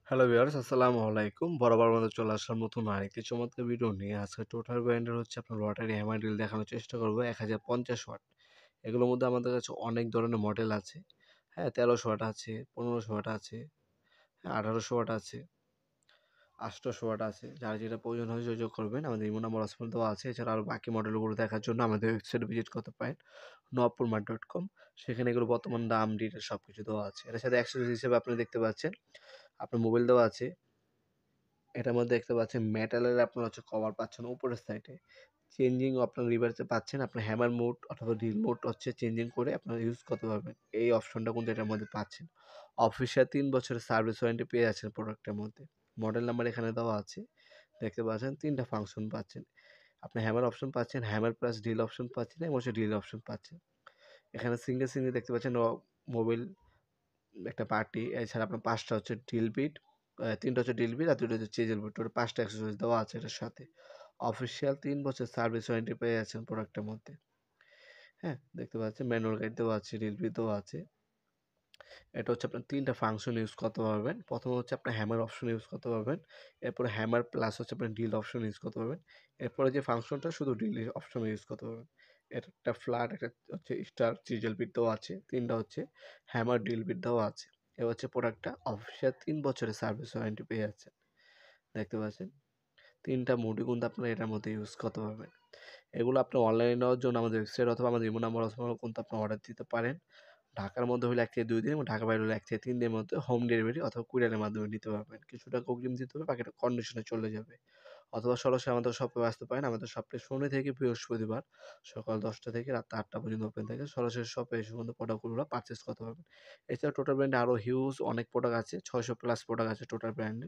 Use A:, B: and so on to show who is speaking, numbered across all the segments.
A: Hello viewers, আসসালামু আলাইকুম। বরাবর মতো চলে আসলাম নতুন আরেকটি চমৎকার ভিডিও নিয়ে। আজকে টোটাল ব্র্যান্ডের আপনার লটারি হ্যামার ড্রিল দেখানোর চেষ্টা করব 1050 ওয়াট। এগুলোর মধ্যে আমাদের কাছে অনেক ধরনের মডেল আছে। হ্যাঁ, 1300 ওয়াট আছে, 1500 ওয়াট আছে, 1800 ওয়াট আছে, 800 ওয়াট আছে। যার যেটা প্রয়োজন হয় যোগাযোগ করবেন। আমাদের ইমো নাম্বার হোয়াটসঅ্যাপ দেওয়া আছে। এছাড়া আরও বাকি মডেলগুলো দেখার জন্য আমাদের ওয়েবসাইটে ভিজিট করতে পারেন nopurmat.com। সেখানে এগুলো বর্তমান দাম, ডিটেইলস সবকিছু দেওয়া আছে। এটার সাথে অ্যাক্সেসরিজ হিসেবে আপনি দেখতে পাচ্ছেন আপনার মোবাইল দেওয়া আছে। এটার মধ্যে দেখতে পাচ্ছেন মেটালের আপনার কভার পাচ্ছেন উপরের সাইডে। চেঞ্জিং আপনার রিভার্সে পাচ্ছেন। আপনার হ্যামার মোড অথবা ড্রিল মোড চেঞ্জিং করে আপনারা ইউজ করতে পারবেন। এই অপশনটা কিন্তু এটার মধ্যে পাচ্ছেন। অফিসিয়াল ৩ বছরের সার্ভিস ওয়ারেন্টি পেয়ে যাচ্ছেন প্রোডাক্টের মধ্যে। মডেল নাম্বার এখানে দেওয়া আছে। দেখতে পাচ্ছেন ৩টা ফাংশন পাচ্ছেন। আপনি হ্যামার অপশন পাচ্ছেন, হ্যামার প্লাস ড্রিল অপশন পাচ্ছেন এবং ড্রিল অপশন পাচ্ছেন। এখানে সিঙ্গেল দেখতে পাচ্ছেন মোবাইল একটা পার্টি। এছাড়া আপনার ৫টা ড্রিল বিট, ৩টা ড্রিল বিট আর ২টা চিজেল বিট। টোটাল ৫টা অ্যাক্সেসরিজ দেওয়া আছে এটার সাথে। অফিসিয়াল ৩ বছর সার্ভিস ওয়ারেন্টি পেয়ে যাচ্ছেন প্রোডাক্টের মধ্যে। হ্যাঁ, দেখতে পাচ্ছেন ম্যানুয়াল গাইড দেওয়া আছে, ড্রিল বিট দেওয়া আছে। এটা আপনার ৩টা ফাংশন ইউজ করতে পারবেন। প্রথমে আপনার হ্যামার অপশন ইউজ করতে পারবেন। এরপরে হ্যামার প্লাস আপনার ড্রিল অপশন ইউজ করতে পারবেন। এরপরে যে ফাংশনটা শুধু ড্রিল অপশন ইউজ করতে পারবেন। এটা একটা ফ্ল্যাট, একটা স্টার চিজেল বিট দেওয়া আছে। ৩টা হ্যামার ড্রিল বিট দেওয়া আছে। প্রোডাক্টটা অফিসিয়াল ৩ বছরের সার্ভিস ওয়ারেন্টি পেয়ে যাচ্ছেন। দেখতে পাচ্ছেন ৩টা মোডই কিন্তু আপনারা এটার মধ্যে ইউজ করতে পারবেন। এগুলো আপনি অনলাইনে নেওয়ার জন্য আমাদের ওয়েবসাইট অথবা আমাদের ইমো নাম্বার কিন্তু আপনি অর্ডার দিতে পারেন। ঢাকার মধ্যে হলে ১ থেকে ২ দিন এবং ঢাকার বাইরে হলে ১ থেকে ৩ দিনের মধ্যে হোম ডেলিভারি অথবা কুরিয়ারের মাধ্যমে নিতে পারবেন। কিছু টাকা অগ্রিম দিতে হবে, বাকিটা কন্ডিশনে চলে যাবে। অথবা সরাসরি আমাদের শপে আসতে পারেন। আমাদের শপটি শনি থেকে বৃহস্পতিবার সকাল ১০টা থেকে রাত ৮টা পর্যন্ত ওপেন থাকে। সরাসরি শপে এসে কিন্তু প্রোডাক্টগুলো পারচেজ করতে পারবেন। এছাড়া টোটাল ব্র্যান্ডে আরও হিউজ অনেক প্রোডাক্ট আছে। ৬০০ প্লাস প্রোডাক্ট আছে টোটাল ব্র্যান্ডে।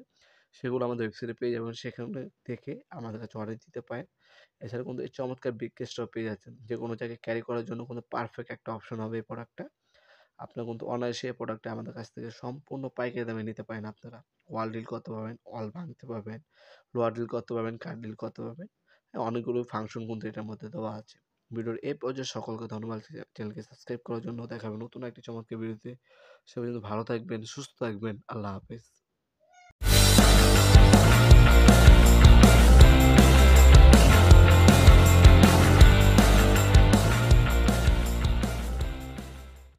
A: সেগুলো আমাদের ওয়েবসাইটে পেয়ে যাবেন। সেখানে দেখে আমাদের কাছে অর্ডার দিতে পারেন। এছাড়া কিন্তু এই চমৎকার বিগ কেসটাও পেয়ে যাচ্ছেন। যেকোনো জায়গায় ক্যারি করার জন্য কিন্তু পারফেক্ট একটা অপশন হবে এই প্রোডাক্টটা। আপনারা কিন্তু অনায়াসে এই প্রোডাক্টটা আমাদের কাছ থেকে সম্পূর্ণ পাইকারি দামে নিতে পারেন আপনারা। ওয়াল ড্রিল করতে পারবেন, ওয়াল ভাঙতে পারবেন, লোহার ড্রিল করতে পারবেন, কাঠ ড্রিল করতে পারবেন। হ্যাঁ, অনেকগুলো ফাংশন কিন্তু এটার মধ্যে দেওয়া আছে। ভিডিওর এই পর্যায়ে সকলকে ধন্যবাদ। চ্যানেলকে সাবস্ক্রাইব করার জন্য। দেখা হবে নতুন একটি চমৎকার ভিডিওতে। সে পর্যন্ত ভালো থাকবেন, সুস্থ থাকবেন। আল্লাহ হাফেজ।